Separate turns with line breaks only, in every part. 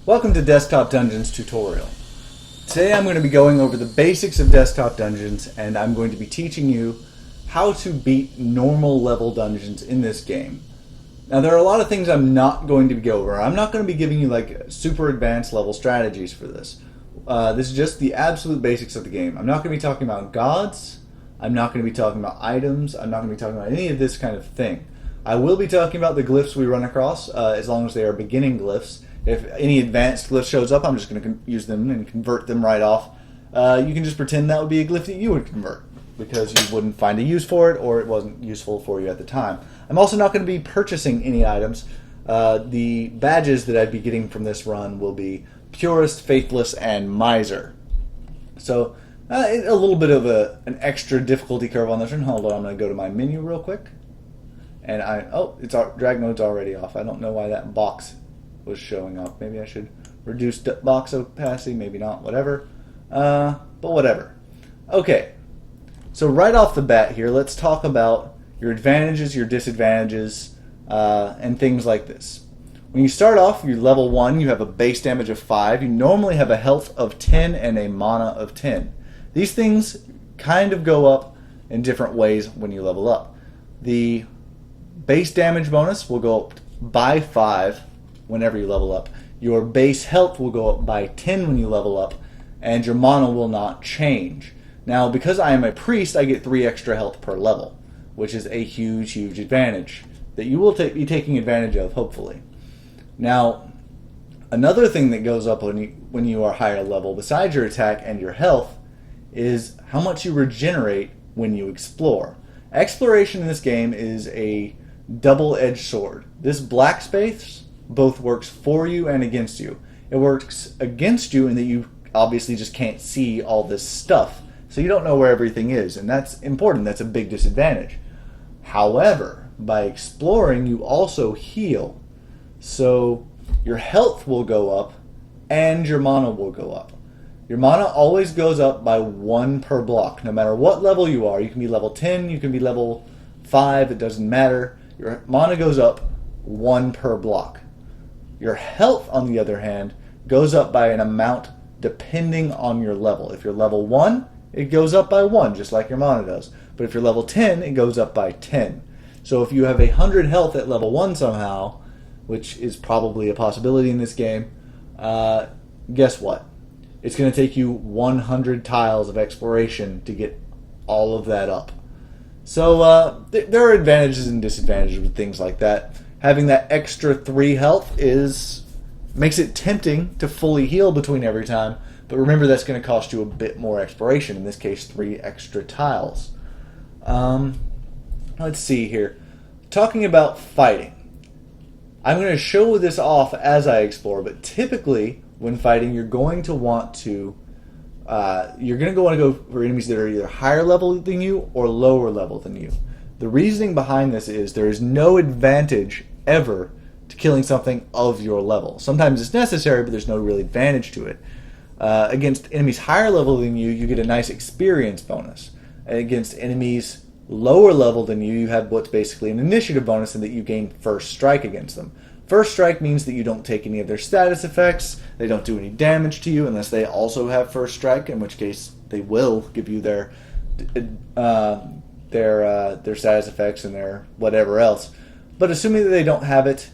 Welcome to Desktop Dungeons tutorial. Today I'm going to be going over the basics of desktop dungeons, and I'm going to be teaching you how to beat normal level dungeons in this game. Now there are a lot of things I'm not going to go over. I'm not going to be giving you like super advanced level strategies for this. This is just the absolute basics of the game. I'm not going to be talking about gods. I'm not going to be talking about items. I'm not going to be talking about any of this kind of thing. I will be talking about the glyphs we run across, as long as they are beginning glyphs. If any advanced glyph shows up, I'm just going to use them and convert them right off. You can just pretend that would be a glyph that you would convert, because you wouldn't find a use for it, or it wasn't useful for you at the time. I'm also not going to be purchasing any items. The badges that I'd be getting from this run will be Purist, Faithless, and Miser. So a little bit of an extra difficulty curve on this one. Hold on, I'm going to go to my menu real quick. And drag mode's already off. I don't know why that box was showing up. Maybe I should reduce box opacity, maybe not, whatever. But whatever. Okay, so right off the bat here, let's talk about your advantages, your disadvantages, and things like this. When you start off, you're level 1, you have a base damage of 5. You normally have a health of 10 and a mana of 10. These things kind of go up in different ways when you level up. The base damage bonus will go up by 5 whenever you level up. Your base health will go up by 10 when you level up, and your mana will not change. Now, because I am a priest, I get 3 extra health per level, which is a huge, huge advantage that you will be taking advantage of, hopefully. Now, another thing that goes up when you are higher level, besides your attack and your health, is how much you regenerate when you explore. Exploration in this game is a double-edged sword. This black space both works for you and against you. It works against you in that you obviously just can't see all this stuff, so you don't know where everything is, and that's important. That's a big disadvantage. However, by exploring, you also heal. So your health will go up and your mana will go up. Your mana always goes up by 1 per block, no matter what level you are. You can be level 10, you can be level 5, it doesn't matter. Your mana goes up 1 per block. Your health, on the other hand, goes up by an amount depending on your level. If you're level 1, it goes up by 1, just like your mana does. But if you're level 10, it goes up by 10. So if you have 100 health at level 1 somehow, which is probably a possibility in this game, guess what? It's going to take you 100 tiles of exploration to get all of that up. So there are advantages and disadvantages with things like that. Having that extra 3 health makes it tempting to fully heal between every time, but remember that's going to cost you a bit more exploration, in this case 3 extra tiles. Let's see here. Talking about fighting. I'm going to show this off as I explore, but typically when fighting you're going to want to go for enemies that are either higher level than you or lower level than you. The reasoning behind this is there is no advantage ever to killing something of your level. Sometimes it's necessary, but there's no real advantage to it. Against enemies higher level than you, you get a nice experience bonus. Against enemies lower level than you, you have what's basically an initiative bonus in that you gain first strike against them. First strike means that you don't take any of their status effects, they don't do any damage to you unless they also have first strike, in which case they will give you their status effects and their whatever else. But assuming that they don't have it,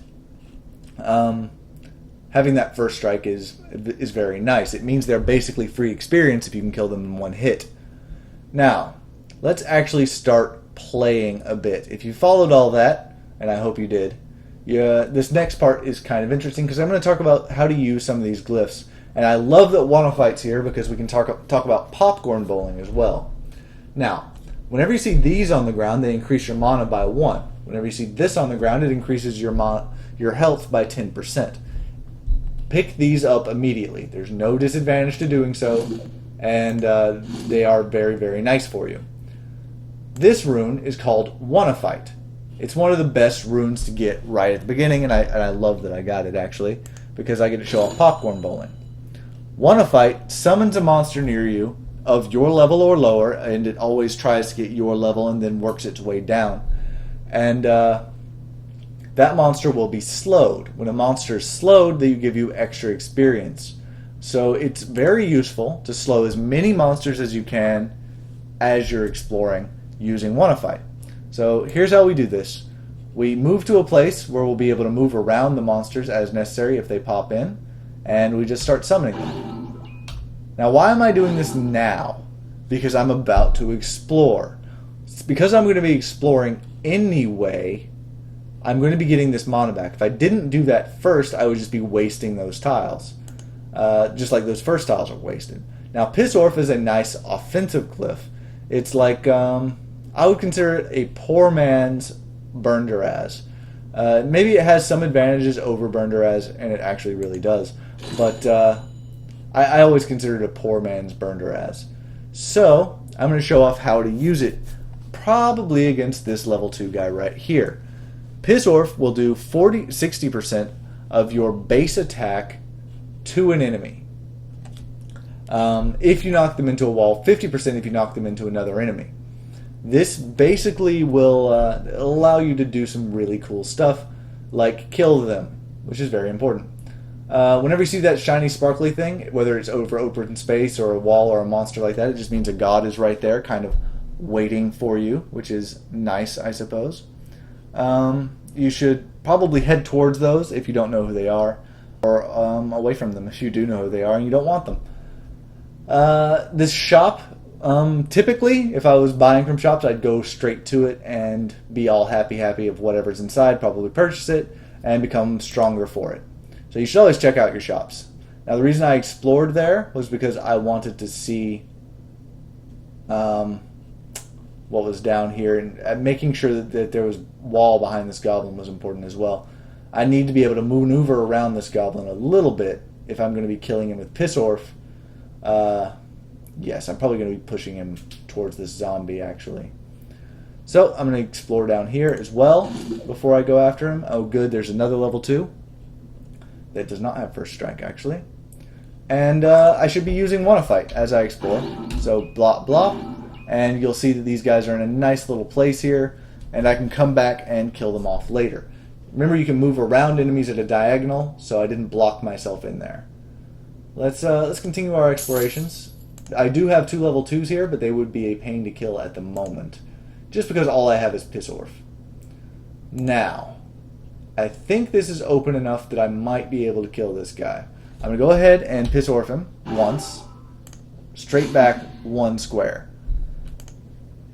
having that first strike is very nice. It means they're basically free experience if you can kill them in one hit. Now, let's actually start playing a bit. If you followed all that, and I hope you did, this next part is kind of interesting because I'm going to talk about how to use some of these glyphs. And I love that Wanophyte's here because we can talk about popcorn bowling as well. Now, whenever you see these on the ground, they increase your mana by 1. Whenever you see this on the ground, it increases your health by 10%. Pick these up immediately. There's no disadvantage to doing so, and they are very, very nice for you. This rune is called Wanophyte. It's one of the best runes to get right at the beginning, and I love that I got it, actually, because I get to show off popcorn bowling. Wanophyte summons a monster near you of your level or lower, and it always tries to get your level and then works its way down. And that monster will be slowed. When a monster is slowed, they give you extra experience. So it's very useful to slow as many monsters as you can as you're exploring using Wanna Fight. So here's how we do this. We move to a place where we'll be able to move around the monsters as necessary if they pop in, and we just start summoning them. Now, why am I doing this now? Because I'm about to explore. It's because I'm going to be exploring anyway. I'm going to be getting this mana back. If I didn't do that first, I would just be wasting those tiles. Just like those first tiles are wasted. Now, Piss Orf is a nice offensive glyph. It's like, I would consider it a poor man's Burn Duraz. Maybe it has some advantages over Burn Duraz, and it actually really does. But I always consider it a poor man's Burn Duraz. So, I'm going to show off how to use it, probably against this level 2 guy right here. Piss Orf will do 60% of your base attack to an enemy. If you knock them into a wall, 50% if you knock them into another enemy. This basically will allow you to do some really cool stuff, like kill them, which is very important. Whenever you see that shiny sparkly thing, whether it's over open space or a wall or a monster like that, it just means a god is right there, kind of waiting for you, which is nice, I suppose. You should probably head towards those if you don't know who they are, or away from them if you do know who they are and you don't want them. This shop, typically, if I was buying from shops, I'd go straight to it and be all happy of whatever's inside, probably purchase it, and become stronger for it. So you should always check out your shops. Now, the reason I explored there was because I wanted to see what was down here, and making sure that there was wall behind this goblin was important as well. I need to be able to maneuver around this goblin a little bit if I'm going to be killing him with Piss Orf. Yes, I'm probably going to be pushing him towards this zombie, actually. So, I'm going to explore down here as well before I go after him. Oh, good, there's another level 2 that does not have first strike, actually. And I should be using Wanna Fight as I explore. So, blop, blop. And you'll see that these guys are in a nice little place here, and I can come back and kill them off later. Remember, you can move around enemies at a diagonal, so I didn't block myself in there. Let's continue our explorations. I do have 2 level 2s here, but they would be a pain to kill at the moment, just because all I have is Piss Orf. Now, I think this is open enough that I might be able to kill this guy. I'm going to go ahead and Piss Orf him once, straight back 1 square.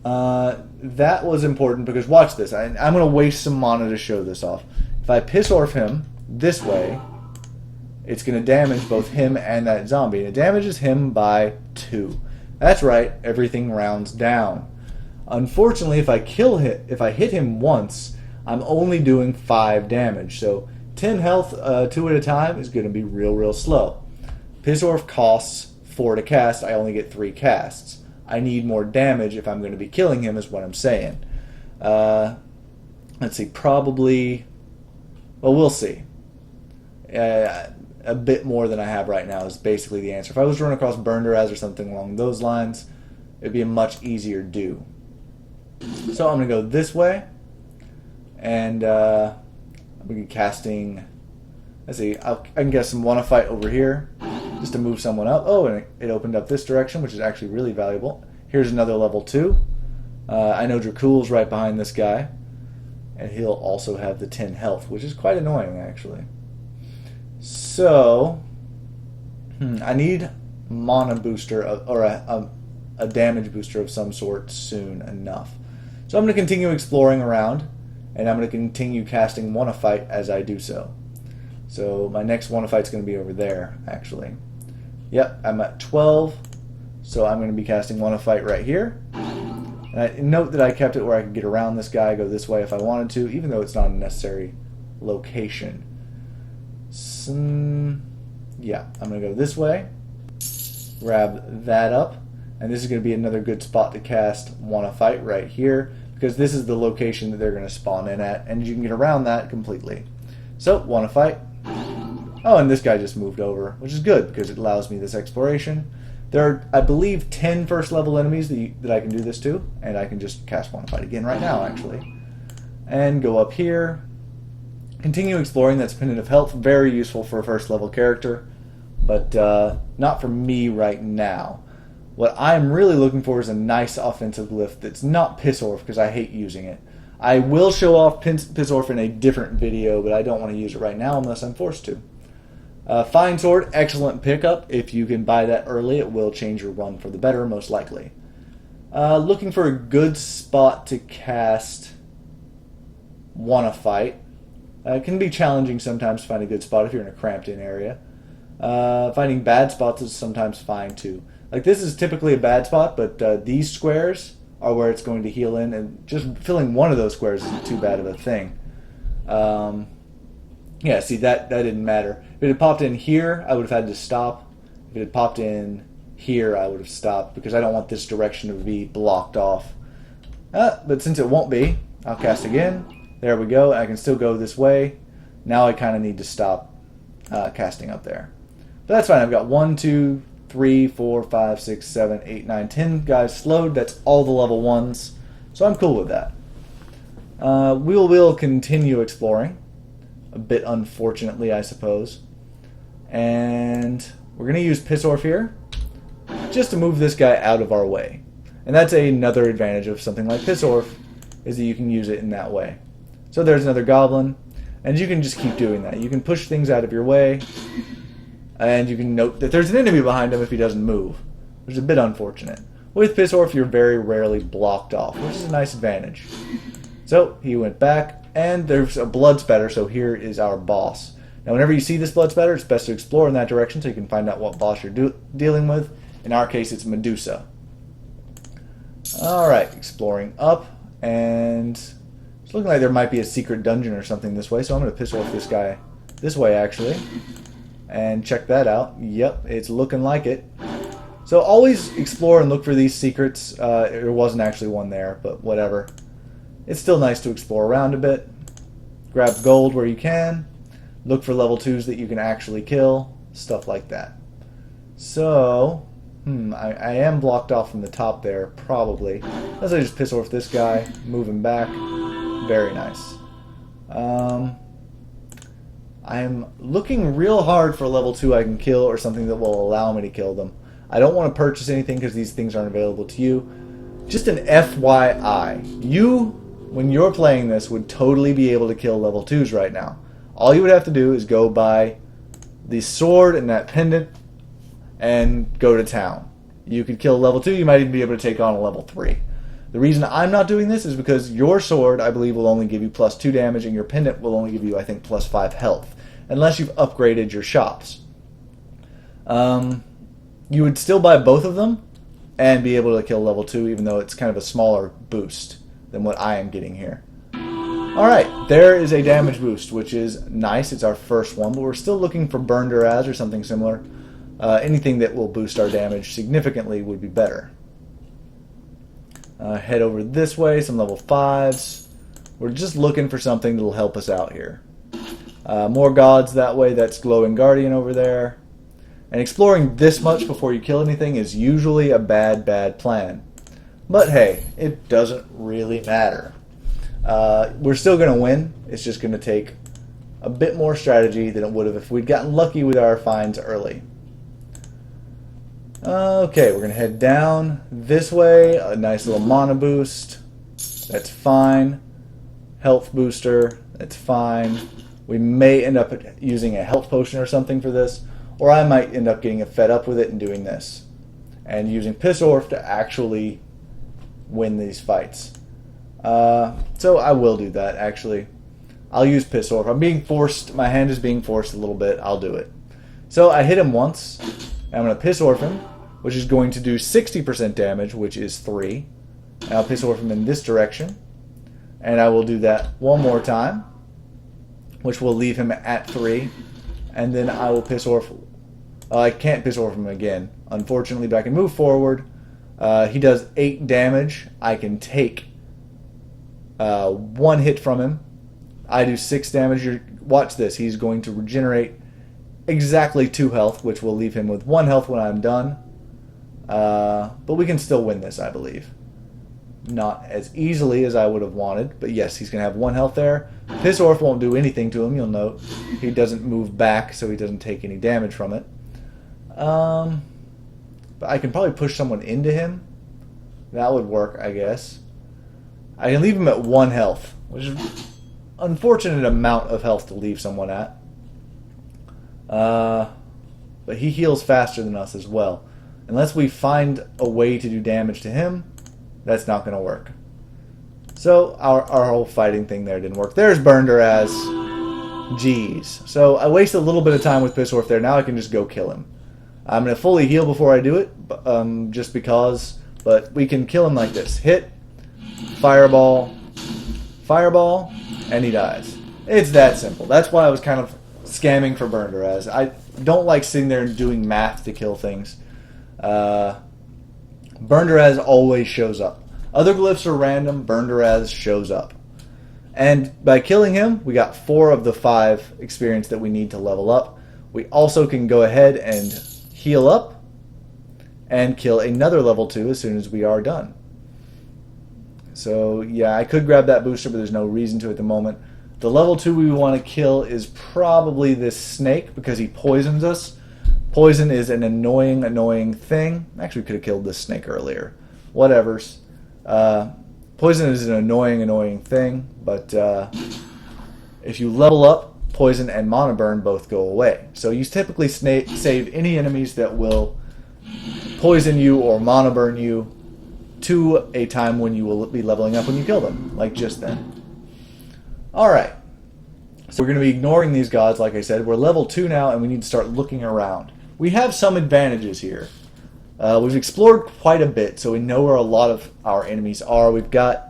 That was important because watch this. I'm going to waste some mana to show this off. If I Piss Orf him this way, it's going to damage both him and that zombie. And it damages him by 2. That's right, everything rounds down. Unfortunately, if I hit him once, I'm only doing 5 damage. So 10 health 2 at a time is going to be real slow. Piss Orf costs 4 to cast. I only get 3 casts. I need more damage if I'm going to be killing him, is what I'm saying. Let's see, probably... Well, we'll see. A bit more than I have right now is basically the answer. If I was to run across Burn Duraz or something along those lines, it'd be a much easier do. So I'm going to go this way, and I'm going to be casting... Let's see, I can get some Wanna Fight over here, just to move someone up. Oh, and it opened up this direction, which is actually really valuable. Here's another level 2. I know Dracul's right behind this guy, and he'll also have the 10 health, which is quite annoying, actually. So, I need mana booster, or a damage booster of some sort soon enough. So I'm going to continue exploring around, and I'm going to continue casting Wanna Fight as I do so. So my next Wanna Fight's going to be over there, actually. Yep, I'm at 12, so I'm going to be casting Wanna Fight right here. And note that I kept it where I could get around this guy, go this way if I wanted to, even though it's not a necessary location. Yeah, I'm going to go this way, grab that up, and this is going to be another good spot to cast Wanna Fight right here, because this is the location that they're going to spawn in at, and you can get around that completely. So, Wanna Fight. Oh, and this guy just moved over, which is good because it allows me this exploration. There are, I believe, 10 first level enemies that I can do this to, and I can just cast Wanna Fight again right now, actually. And go up here, Continue exploring. That's Pendant of Health. Very useful for a first level character, but not for me right now. What I'm really looking for is a nice offensive glyph that's not Piss Orf, because I hate using it. I will show off Piss Orf in a different video, but I don't want to use it right now unless I'm forced to. Fine Sword, excellent pickup. If you can buy that early, it will change your run for the better, most likely. Looking for a good spot to cast Wanna Fight. It can be challenging sometimes to find a good spot if you're in a cramped-in area. Finding bad spots is sometimes fine too. Like, this is typically a bad spot, but these squares are where it's going to heal in, and just filling one of those squares isn't too bad of a thing. Yeah, see, that didn't matter. If it had popped in here, I would have had to stop. If it had popped in here, I would have stopped, because I don't want this direction to be blocked off. But since it won't be, I'll cast again. There we go. I can still go this way. Now I kind of need to stop casting up there. But that's fine. I've got 1, 2, 3, 4, 5, 6, 7, 8, 9, 10 guys slowed. That's all the level 1s. So I'm cool with that. We will continue exploring. A bit unfortunately, I suppose. And we're going to use Piss Orf here, just to move this guy out of our way. And that's another advantage of something like Piss Orf, is that you can use it in that way. So there's another goblin, and you can just keep doing that. You can push things out of your way, and you can note that there's an enemy behind him if he doesn't move, which is a bit unfortunate. With Piss Orf, you're very rarely blocked off, which is a nice advantage. So he went back, and there's a blood spatter, so here is our boss. Now whenever you see this blood spatter, it's best to explore in that direction so you can find out what boss you're dealing with. In our case, it's Medusa. Alright, exploring up, and it's looking like there might be a secret dungeon or something this way, so I'm going to Piss Orf this guy this way, actually, and check that out. Yep, it's looking like it. So always explore and look for these secrets. There wasn't actually one there, but whatever. It's still nice to explore around a bit. Grab gold where you can. Look for level 2s that you can actually kill. Stuff like that. So, I am blocked off from the top there, probably. Unless I just Piss Orf this guy, move him back. Very nice. I'm looking real hard for a level 2 I can kill, or something that will allow me to kill them. I don't want to purchase anything because these things aren't available to you. Just an FYI. You, when you're playing this, would totally be able to kill level 2s right now. All you would have to do is go buy the sword and that pendant and go to town. You could kill level 2, you might even be able to take on a level 3. The reason I'm not doing this is because your sword, I believe, will only give you +2 damage, and your pendant will only give you, I think, +5 health, unless you've upgraded your shops. You would still buy both of them and be able to kill level 2, even though it's kind of a smaller boost than what I am getting here. Alright, there is a damage boost, which is nice. It's our first one, but we're still looking for Burn Duraz or something similar. Anything that will boost our damage significantly would be better. Head over this way, some level 5s. We're just looking for something that will help us out here. More gods that way. That's Glowing Guardian over there. And exploring this much before you kill anything is usually a bad plan. But hey, it doesn't really matter. We're still going to win. It's just going to take a bit more strategy than it would have if we'd gotten lucky with our finds early. Okay, we're going to head down this way. A nice little mana boost. That's fine. Health booster. That's fine. We may end up using a health potion or something for this. Or I might end up getting fed up with it and doing this. And using Piss Orf to actually win these fights. So I will do that, actually. I'll use Piss Orf. I'm being forced. My hand is being forced a little bit. I'll do it. So I hit him once. I'm going to Piss Orf him, which is going to do 60% damage, which is 3. And I'll Piss Orf him in this direction. And I will do that one more time, which will leave him at 3. And then I will Piss Orf. I can't Piss Orf him again, unfortunately, but I can move forward. He does 8 damage. I can take 1 hit from him. I do 6 damage. Watch this. He's going to regenerate exactly 2 health, which will leave him with 1 health when I'm done. But we can still win this, I believe. Not as easily as I would have wanted, but yes, he's going to have 1 health there. Piss Orf won't do anything to him, you'll note. He doesn't move back, so he doesn't take any damage from it. But I can probably push someone into him. That would work, I guess. I can leave him at 1 health, which is an unfortunate amount of health to leave someone at. But he heals faster than us as well. Unless we find a way to do damage to him, that's not going to work. So our whole fighting thing there didn't work. There's Burnderaz. Jeez. So I wasted a little bit of time with Pissorf there. Now I can just go kill him. I'm going to fully heal before I do it, just because. But we can kill him like this. Hit, fireball, fireball, and he dies. It's that simple. That's why I was kind of scamming for Burnderaz. I don't like sitting there and doing math to kill things. Burnderaz always shows up. Other glyphs are random. Burnderaz shows up. And by killing him, we got 4 of the 5 experience that we need to level up. We also can go ahead and heal up and kill another level 2 as soon as we are done. So yeah, I could grab that booster, but there's no reason to at the moment. The level 2 we want to kill is probably this snake because he poisons us. Poison is an annoying thing. Actually, we could have killed this snake earlier. Whatevers. Poison is an annoying thing, but if you level up, poison and mana burn both go away. So you typically save any enemies that will poison you or mana burn you to a time when you will be leveling up when you kill them, like just then. Alright, so we're going to be ignoring these gods, like I said. We're level 2 now, and we need to start looking around. We have some advantages here. We've explored quite a bit, so we know where a lot of our enemies are. We've got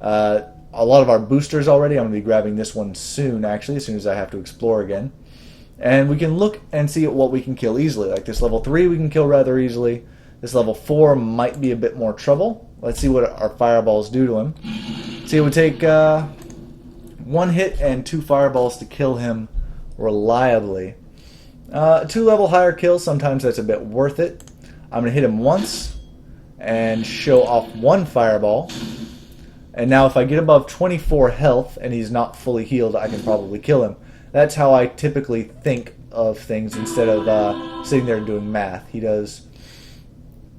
a lot of our boosters already. I'm going to be grabbing this one soon, actually, as soon as I have to explore again. And we can look and see what we can kill easily. Like this level 3 we can kill rather easily. This level 4 might be a bit more trouble. Let's see what our fireballs do to him. See, it would take 1 hit and 2 fireballs to kill him reliably. 2 level higher kills, sometimes that's a bit worth it. I'm going to hit him once and show off 1 fireball. And now if I get above 24 health and he's not fully healed, I can probably kill him. That's how I typically think of things instead of sitting there doing math. He does,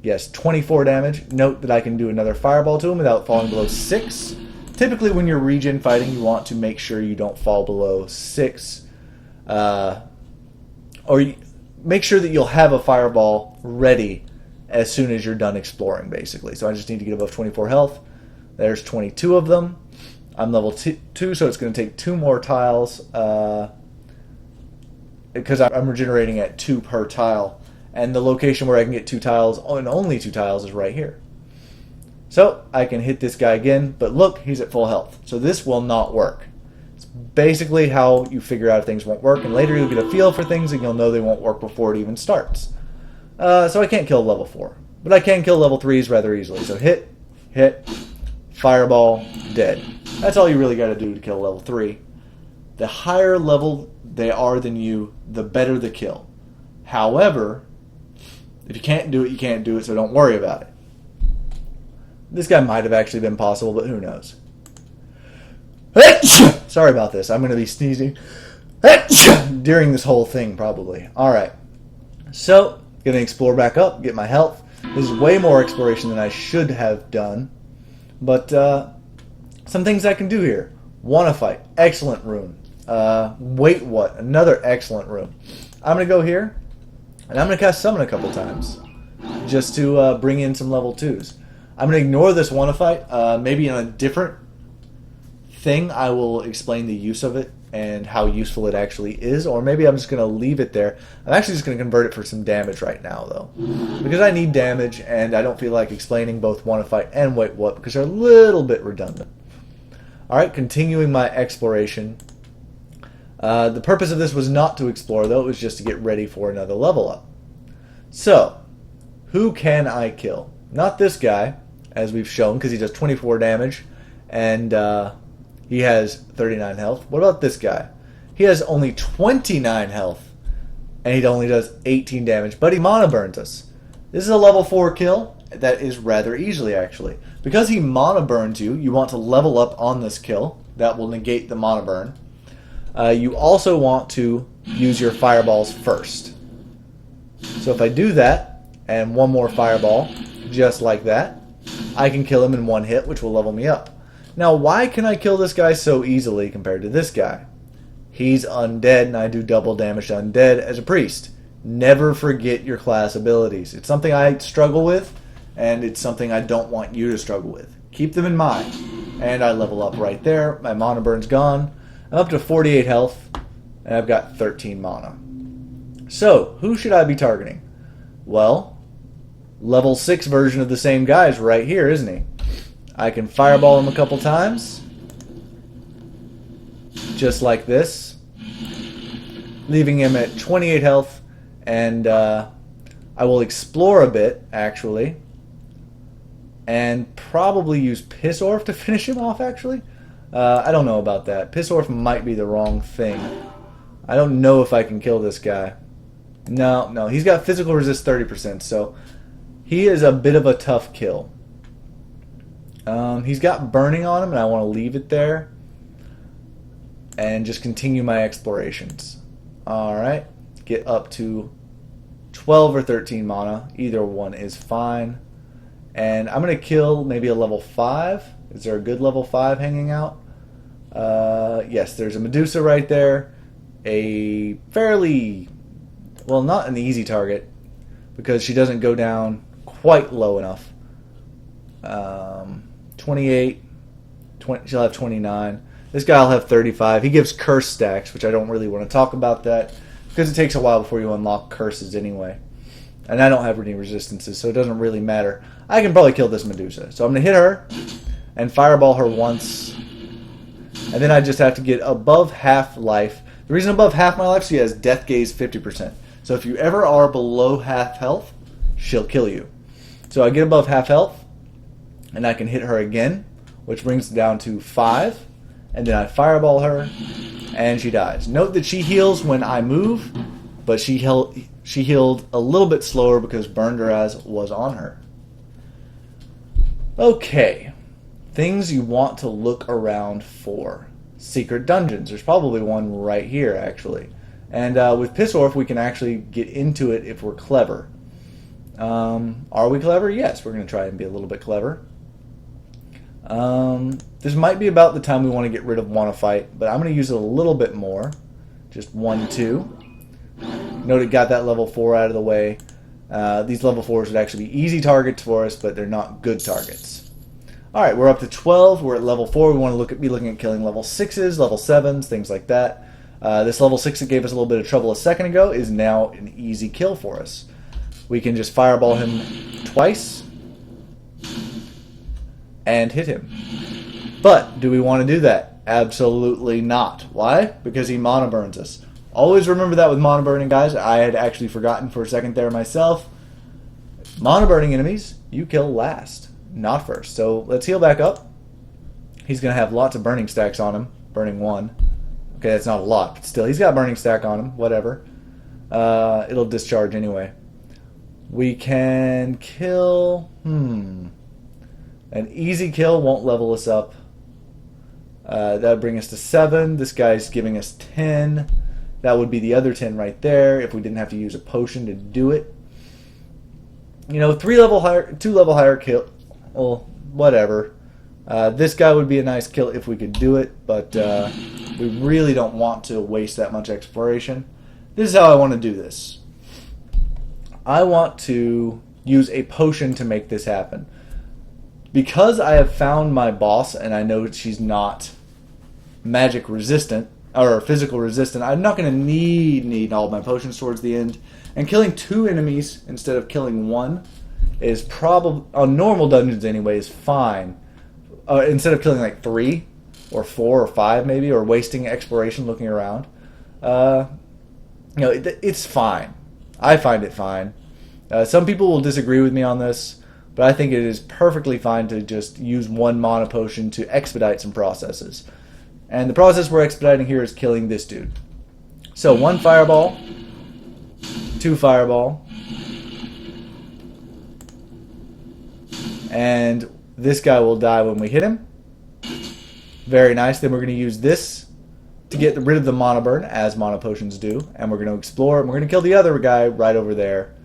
yes, 24 damage. Note that I can do another fireball to him without falling below 6. Typically when you're regen fighting, you want to make sure you don't fall below 6. Or make sure that you'll have a fireball ready as soon as you're done exploring, basically. So I just need to get above 24 health. There's 22 of them. I'm level 2, so it's going to take 2 more tiles because I'm regenerating at 2 per tile. And the location where I can get 2 tiles, and only 2 tiles, is right here. So I can hit this guy again, but look, he's at full health. So this will not work. It's basically how you figure out if things won't work, and later you'll get a feel for things and you'll know they won't work before it even starts. So I can't kill level 4, but I can kill level 3s rather easily. So hit, fireball, dead. That's all you really got to do to kill level 3. The higher level they are than you, the better the kill. However, if you can't do it, you can't do it, so don't worry about it. This guy might have actually been possible, but who knows. Sorry about this. I'm going to be sneezing during this whole thing, probably. Alright. So, going to explore back up, get my health. This is way more exploration than I should have done. But, some things I can do here. Wanna Fight. Excellent rune. Wait What? Another excellent rune. I'm going to go here, and I'm going to cast Summon a couple times. Just to bring in some level 2s. I'm going to ignore this Wanna Fight. Maybe in a different thing I will explain the use of it and how useful it actually is. Or maybe I'm just going to leave it there. I'm actually just going to convert it for some damage right now, though. Because I need damage, and I don't feel like explaining both Wanna Fight and Wait What, because they're a little bit redundant. Alright, continuing my exploration. The purpose of this was not to explore, though. It was just to get ready for another level up. So, who can I kill? Not this guy, as we've shown, because he does 24 damage, and he has 39 health. What about this guy? He has only 29 health, and he only does 18 damage, but he mana burns us. This is a level 4 kill that is rather easily, actually. Because he mana burns you, you want to level up on this kill. That will negate the mana burn. You also want to use your fireballs first. So if I do that, and one more fireball, just like that, I can kill him in one hit, which will level me up. Now, why can I kill this guy so easily compared to this guy? He's undead, and I do double damage to undead as a priest. Never forget your class abilities. It's something I struggle with, and it's something I don't want you to struggle with. Keep them in mind. And I level up right there. My mana burn's gone. I'm up to 48 health, and I've got 13 mana. So, who should I be targeting? Well, level 6 version of the same guy is right here, isn't he? I can fireball him a couple times. Just like this. Leaving him at 28 health. And I will explore a bit, actually. And probably use Piss Orf to finish him off, actually. I don't know about that. Piss Orf might be the wrong thing. I don't know if I can kill this guy. No. He's got physical resist 30%, so he is a bit of a tough kill. He's got burning on him, and I want to leave it there. And just continue my explorations. Alright. Get up to 12 or 13 mana. Either one is fine. And I'm going to kill maybe a level 5. Is there a good level 5 hanging out? Yes, there's a Medusa right there. A fairly... well, not an easy target, because she doesn't go down quite low enough. 28. She'll have 29. This guy will have 35. He gives curse stacks, which I don't really want to talk about that, because it takes a while before you unlock curses anyway. And I don't have any resistances, so it doesn't really matter. I can probably kill this Medusa. So I'm going to hit her and fireball her once. And then I just have to get above half life. The reason above half my life, she has Death Gaze 50%. So if you ever are below half health, she'll kill you. So I get above half health, and I can hit her again, which brings it down to 5. And then I fireball her, and she dies. Note that she heals when I move, but she healed a little bit slower because Burn Duraz was on her. Okay. Things you want to look around for. Secret dungeons. There's probably one right here, actually. And with Piss Orf, we can actually get into it if we're clever. Are we clever? Yes, we're going to try and be a little bit clever. This might be about the time we want to get rid of Wanna Fight, but I'm going to use it a little bit more. Just 1, 2. Note it got that level 4 out of the way. These level 4s would actually be easy targets for us, but they're not good targets. Alright, we're up to 12. We're at level 4. We want to be looking at killing level 6s, level 7s, things like that. This level 6 that gave us a little bit of trouble a second ago is now an easy kill for us. We can just fireball him twice and hit him. But do we want to do that? Absolutely not. Why? Because he mana burns us. Always remember that with mana burning, guys. I had actually forgotten for a second there myself. Mana burning enemies, you kill last, not first. So let's heal back up. He's going to have lots of burning stacks on him. Burning 1. Okay, that's not a lot, but still, he's got burning stack on him. Whatever. It'll discharge anyway. We can kill... An easy kill won't level us up. That would bring us to 7. This guy's giving us 10. That would be the other 10 right there if we didn't have to use a potion to do it. You know, 2 level higher kill. Well, whatever. This guy would be a nice kill if we could do it, but we really don't want to waste that much exploration. This is how I want to do this. I want to use a potion to make this happen. Because I have found my boss and I know she's not magic resistant or physical resistant, I'm not going to need all my potions towards the end. And killing 2 enemies instead of killing 1 is probably, on normal dungeons anyway, is fine. Instead of killing like 3 or 4 or 5 maybe, or wasting exploration looking around. It's fine. I find it fine. Some people will disagree with me on this, but I think it is perfectly fine to just use 1 mana potion to expedite some processes. And the process we're expediting here is killing this dude. So 1 fireball, 2 fireball, and This guy will die when we hit him. Very nice. Then we're going to use this to get rid of the mana burn, as mana potions do. And we're going to explore, and we're going to kill the other guy right over there.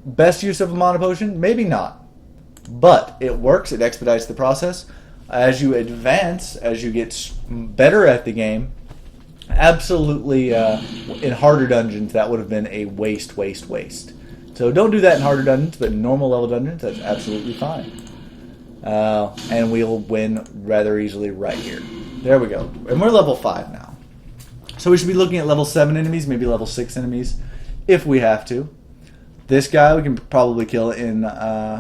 Best use of a mana potion? Maybe not. But it works. It expedites the process. As you advance, as you get better at the game, absolutely in harder dungeons, that would have been a waste. So don't do that in harder dungeons, but in normal level dungeons, that's absolutely fine. And we'll win rather easily right here. There we go. And we're level 5 now. So we should be looking at level 7 enemies, maybe level 6 enemies, if we have to. This guy we can probably kill in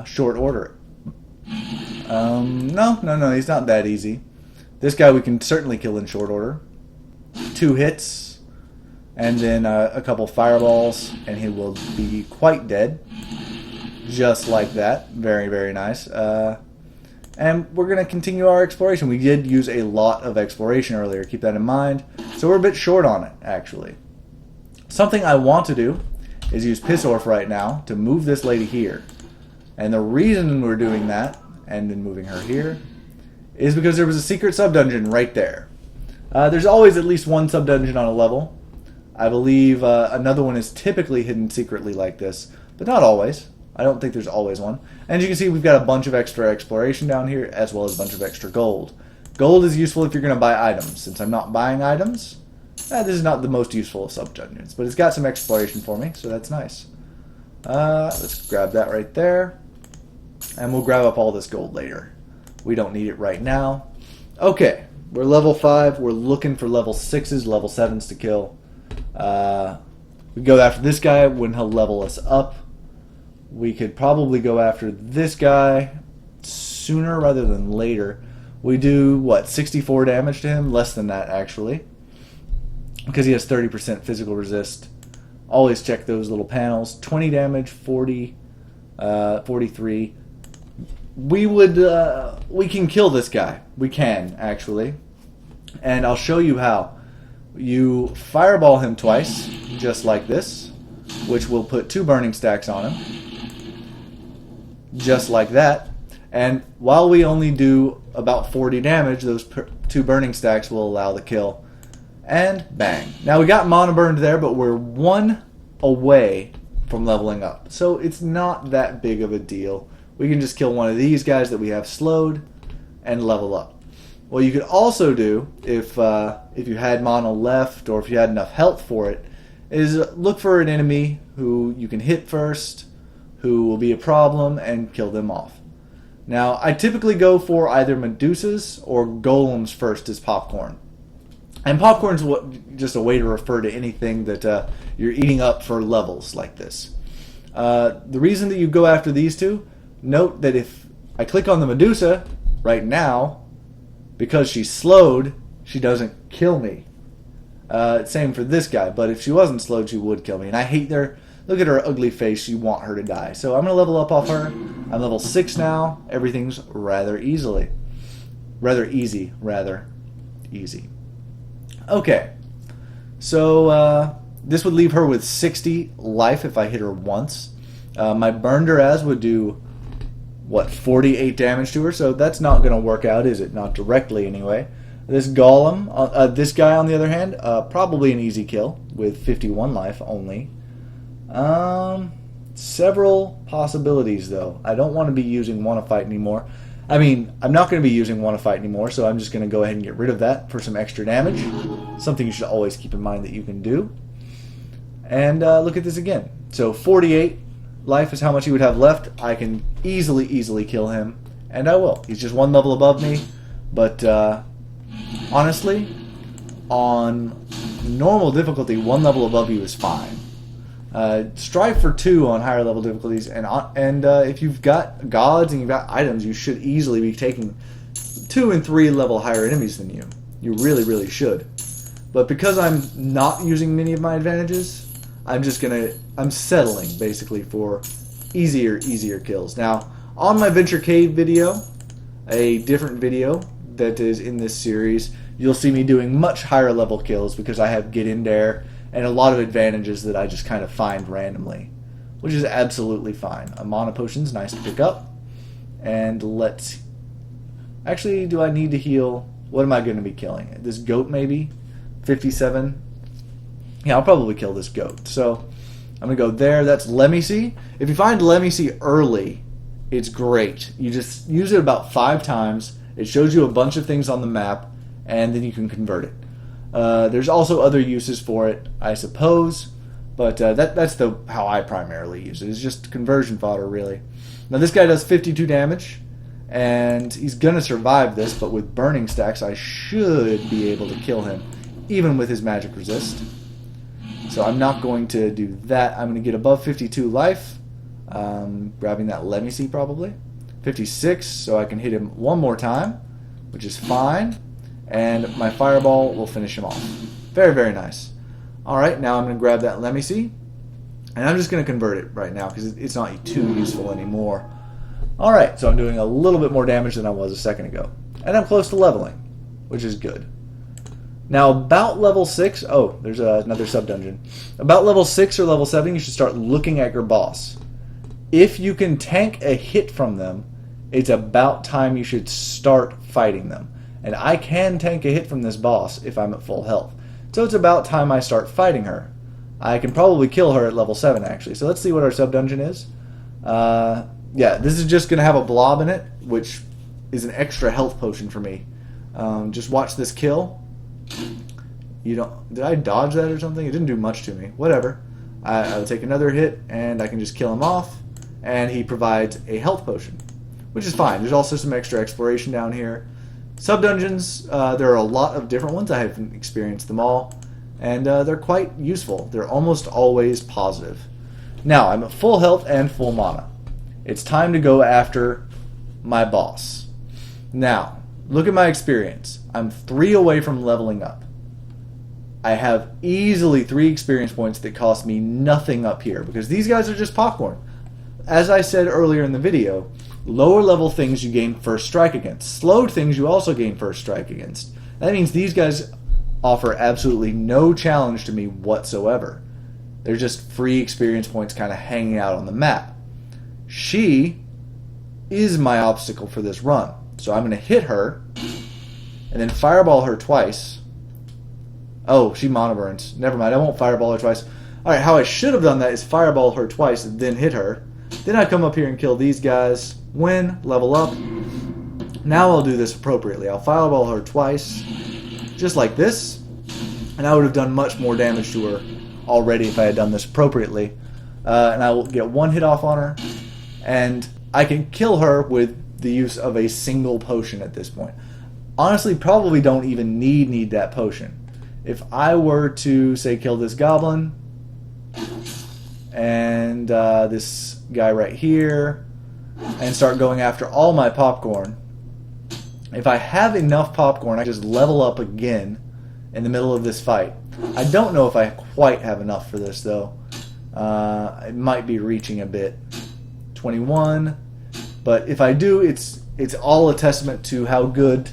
short order. No, he's not that easy. This guy we can certainly kill in short order. 2 hits, and then a couple fireballs, and he will be quite dead. Just like that. Very, very nice. And we're going to continue our exploration. We did use a lot of exploration earlier, keep that in mind. So we're a bit short on it, actually. Something I want to do is use Pissorf right now to move this lady here. And the reason we're doing that, and then moving her here, is because there was a secret sub-dungeon right there. There's always at least one sub-dungeon on a level. I believe another one is typically hidden secretly like this, but not always. I don't think there's always one. And as you can see, we've got a bunch of extra exploration down here, as well as a bunch of extra gold. Gold is useful if you're going to buy items. Since I'm not buying items, this is not the most useful of sub-dungeons, but it's got some exploration for me, so that's nice. Let's grab that right there. And we'll grab up all this gold later. We don't need it right now. Okay, we're level 5. We're looking for level 6s, level 7s to kill. We go after this guy when he'll level us up. We could probably go after this guy sooner rather than later. We do, what, 64 damage to him? Less than that, actually. Because he has 30% physical resist. Always check those little panels. 20 damage, 40, 43. We can kill this guy. We can, actually. And I'll show you how. You fireball him twice, just like this, which will put 2 burning stacks on him. Just like that. And while we only do about 40 damage, those 2 burning stacks will allow the kill. And bang. Now we got mana burned there, but we're 1 away from leveling up. So it's not that big of a deal. We can just kill one of these guys that we have slowed and level up. What you could also do, if you had mana left or if you had enough health for it, is look for an enemy who you can hit first, who will be a problem, and kill them off. Now, I typically go for either Medusas or Golems first as popcorn. And popcorn's just a way to refer to anything that you're eating up for levels like this. The reason that you go after these two, note that if I click on the Medusa right now, because she's slowed, she doesn't kill me. Same for this guy, but if she wasn't slowed, she would kill me. And I hate their... Look at her ugly face. You want her to die. So I'm going to level up off her. I'm level 6 now. Everything's rather easy. Okay. So this would leave her with 60 life if I hit her once. My Burn Duraz would do, 48 damage to her. So that's not going to work out, is it? Not directly, anyway. This Golem, this guy, on the other hand, probably an easy kill with 51 life only. Several possibilities, though. I don't want to be using Wanna Fight anymore. I mean, I'm not going to be using Wanna Fight anymore, so I'm just going to go ahead and get rid of that for some extra damage. Something you should always keep in mind that you can do. And look at this again. So 48 life is how much he would have left. I can easily kill him, and I will. He's just 1 level above me, but honestly, on normal difficulty, 1 level above you is fine. Strive for 2 on higher level difficulties, and if you've got gods and you've got items, you should easily be taking 2 and 3 level higher enemies than you. You really should. But because I'm not using many of my advantages, I'm settling basically for easier kills. Now, on my Venture Cave video, a different video that is in this series, you'll see me doing much higher level kills because I have Get In There and a lot of advantages that I just kind of find randomly, which is absolutely fine. A mana potion's nice to pick up, And let's... Actually, do I need to heal? What am I going to be killing? This goat, maybe? 57? Yeah, I'll probably kill this goat. So, I'm going to go there. That's Lemicy. If you find Lemicy early, it's great. You just use it about 5 times. It shows you a bunch of things on the map, and then you can convert it. There's also other uses for it, I suppose, but that's how I primarily use it. It's just conversion fodder, really. Now, this guy does 52 damage, and he's going to survive this, but with burning stacks, I should be able to kill him, even with his magic resist. So I'm not going to do that. I'm going to get above 52 life, grabbing that Lemicy probably. 56, so I can hit him one more time, which is fine. And my fireball will finish him off. Very, very nice. Alright, now I'm going to grab that Lemicy. And I'm just going to convert it right now because it's not too useful anymore. Alright, so I'm doing a little bit more damage than I was a second ago. And I'm close to leveling, which is good. Now, about level 6... Oh, there's another sub-dungeon. About level 6 or level 7, you should start looking at your boss. If you can tank a hit from them, it's about time you should start fighting them. And I can tank a hit from this boss if I'm at full health. So it's about time I start fighting her. I can probably kill her at level 7, actually. So let's see what our sub-dungeon is. Yeah, this is just going to have a blob in it, which is an extra health potion for me. Just watch this kill. Did I dodge that or something? It didn't do much to me. Whatever. I'll take another hit, and I can just kill him off. And he provides a health potion, which is fine. There's also some extra exploration down here. Sub-dungeons, there are a lot of different ones. I haven't experienced them all. And they're quite useful. They're almost always positive. Now, I'm at full health and full mana. It's time to go after my boss. Now, look at my experience. I'm 3 away from leveling up. I have easily 3 experience points that cost me nothing up here, because these guys are just popcorn. As I said earlier in the video, lower level things you gain first strike against. Slowed things you also gain first strike against. That means these guys offer absolutely no challenge to me whatsoever. They're just free experience points kind of hanging out on the map. She is my obstacle for this run. So I'm going to hit her and then fireball her twice. Oh, she mana burns. Never mind, I won't fireball her twice. Alright, how I should have done that is fireball her twice and then hit her. Then I come up here and kill these guys, win, level up. Now I'll do this appropriately. I'll fireball her twice, just like this, and I would have done much more damage to her already if I had done this appropriately. And I will get 1 hit off on her, and I can kill her with the use of a single potion at this point. Honestly, probably don't even need that potion. If I were to, say, kill this goblin, and this guy right here, and start going after all my popcorn. If I have enough popcorn, I just level up again in the middle of this fight. I don't know if I quite have enough for this, though. It might be reaching a bit. 21. But if I do, it's all a testament to how good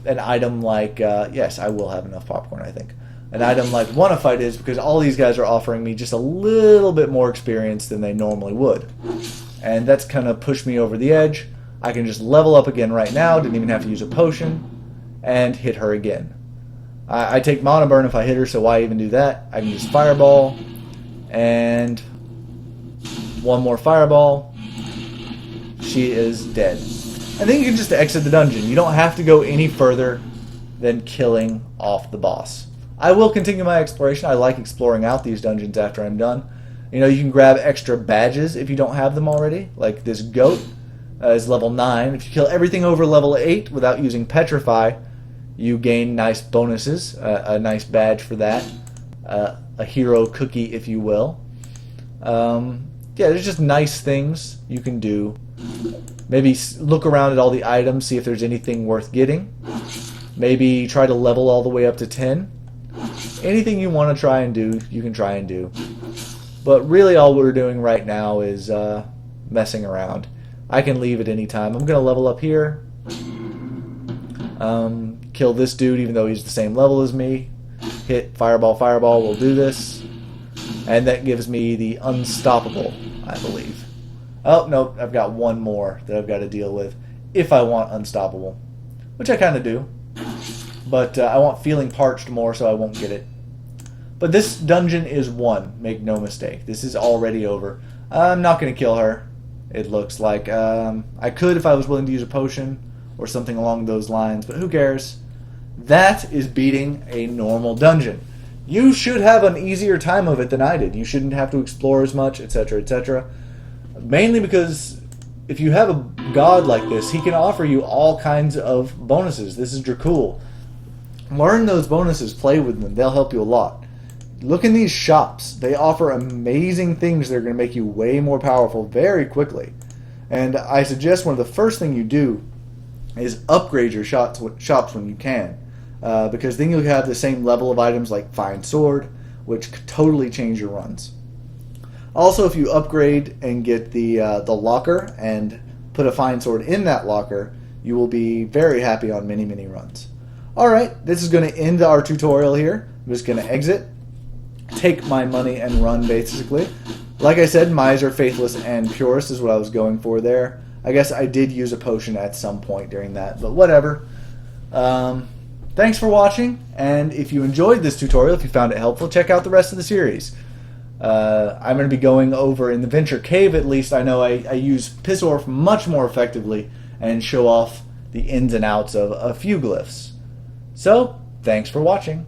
an item like... yes, I will have enough popcorn, I think. An item like Wanna Fight is, because all these guys are offering me just a little bit more experience than they normally would. And that's kind of pushed me over the edge. I can just level up again right now, didn't even have to use a potion, and hit her again. I take mana burn if I hit her, so why even do that? I can use fireball, and 1 more fireball. She is dead. And then you can just exit the dungeon. You don't have to go any further than killing off the boss. I will continue my exploration. I like exploring out these dungeons after I'm done. You know, you can grab extra badges if you don't have them already. Like this goat is level 9. If you kill everything over level 8 without using Petrify, you gain nice bonuses. A nice badge for that. A hero cookie, if you will. Yeah, there's just nice things you can do. Maybe look around at all the items, see if there's anything worth getting. Maybe try to level all the way up to 10. Anything you want to try and do, you can try and do. But really all we're doing right now is messing around. I can leave at any time. I'm going to level up here. Kill this dude even though he's the same level as me. Hit fireball, fireball, we'll do this. And that gives me the unstoppable, I believe. Oh, nope, I've got one more that I've got to deal with if I want Unstoppable, which I kind of do. But I want Feeling Parched more, so I won't get it. But this dungeon is won, make no mistake. This is already over. I'm not going to kill her, it looks like. I could if I was willing to use a potion or something along those lines, but who cares? That is beating a normal dungeon. You should have an easier time of it than I did. You shouldn't have to explore as much, etc., etc. Mainly because if you have a god like this, he can offer you all kinds of bonuses. This is Dracul. Learn those bonuses, play with them. They'll help you a lot. Look in these shops. They offer amazing things that are going to make you way more powerful very quickly. And I suggest one of the first things you do is upgrade your shops when you can. Because then you'll have the same level of items like Fine Sword, which could totally change your runs. Also, if you upgrade and get the locker and put a Fine Sword in that locker, you will be very happy on many, many runs. Alright, this is going to end our tutorial here. I'm just going to exit, take my money, and run, basically. Like I said, Miser, Faithless, and Purist is what I was going for there. I guess I did use a potion at some point during that, but whatever. Thanks for watching, and if you enjoyed this tutorial, if you found it helpful, check out the rest of the series. I'm going to be going over in the Venture Cave, at least. I know I use Pissorf much more effectively and show off the ins and outs of a few glyphs. So, thanks for watching.